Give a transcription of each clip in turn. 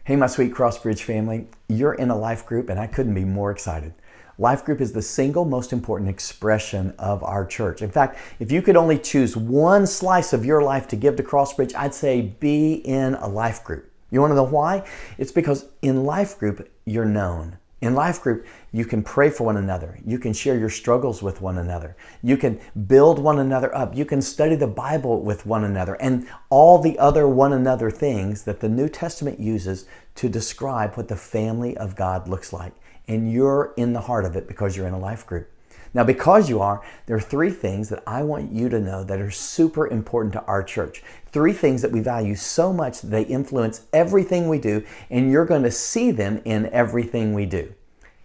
Hey, my sweet Crossbridge family, you're in a life group and I couldn't be more excited. Life group is the single most important expression of our church. In fact, if you could only choose one slice of your life to give to Crossbridge, I'd say be in a life group. You want to know why? It's because in life group, you're known. In life group, you can pray for one another. You can share your struggles with one another. You can build one another up. You can study the Bible with one another and all the other one another things that the New Testament uses to describe what the family of God looks like. And you're in the heart of it because you're in a life group. Now, because you are, there are three things that I want you to know that are super important to our church. Three things that we value so much that they influence everything we do, and you're going to see them in everything we do.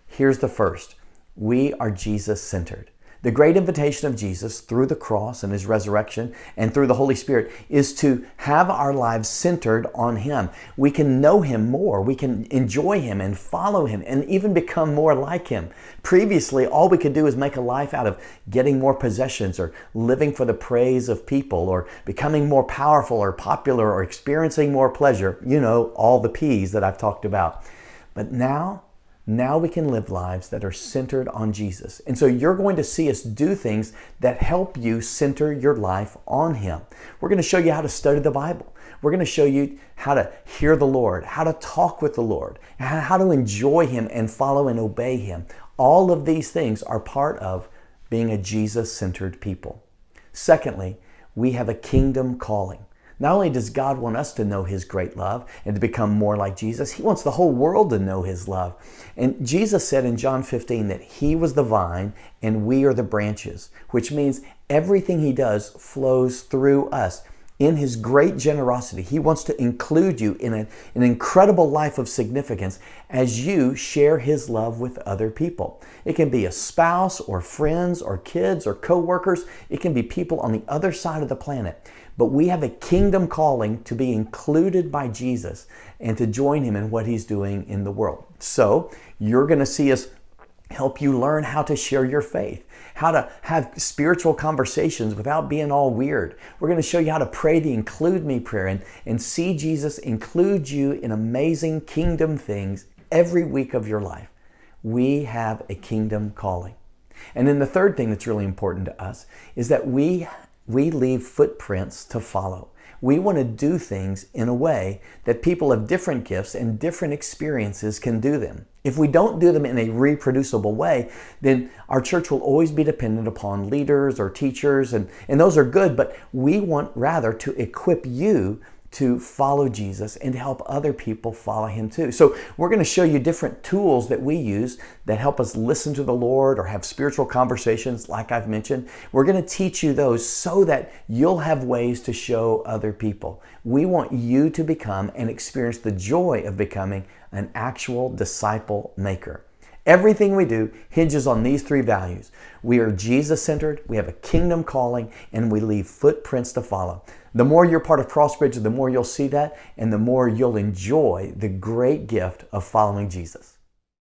Here's the first. We are Jesus-centered. The great invitation of Jesus through the cross and His resurrection and through the Holy Spirit is to have our lives centered on Him. We can know Him more. We can enjoy Him and follow Him and even become more like Him. Previously, all we could do is make a life out of getting more possessions or living for the praise of people or becoming more powerful or popular or experiencing more pleasure. You know, all the P's that I've talked about. But now we can live lives that are centered on Jesus. And so you're going to see us do things that help you center your life on Him. We're going to show you how to study the Bible. We're going to show you how to hear the Lord, how to talk with the Lord, how to enjoy Him and follow and obey Him. All of these things are part of being a Jesus-centered people. Secondly, we have a kingdom calling. Not only does God want us to know His great love and to become more like Jesus, He wants the whole world to know His love. And Jesus said in John 15 that He was the vine and we are the branches, which means everything He does flows through us. In His great generosity, He wants to include you in an incredible life of significance as you share His love with other people. It can be a spouse or friends or kids or co-workers. It can be people on the other side of the planet. But we have a kingdom calling to be included by Jesus and to join Him in what He's doing in the world. So you're going to see us help you learn how to share your faith, how to have spiritual conversations without being all weird. We're going to show you how to pray the Include Me prayer and see Jesus include you in amazing kingdom things every week of your life. We have a kingdom calling. And then the third thing that's really important to us is that we leave footprints to follow. We want to do things in a way that people of different gifts and different experiences can do them. If we don't do them in a reproducible way, then our church will always be dependent upon leaders or teachers, and those are good, but we want rather to equip you to follow Jesus and to help other people follow Him too. So we're going to show you different tools that we use that help us listen to the Lord or have spiritual conversations like I've mentioned. We're going to teach you those so that you'll have ways to show other people. We want you to become and experience the joy of becoming an actual disciple maker. Everything we do hinges on these three values. We are Jesus-centered, we have a kingdom calling, and we leave footprints to follow. The more you're part of Crossbridge, the more you'll see that, and the more you'll enjoy the great gift of following Jesus.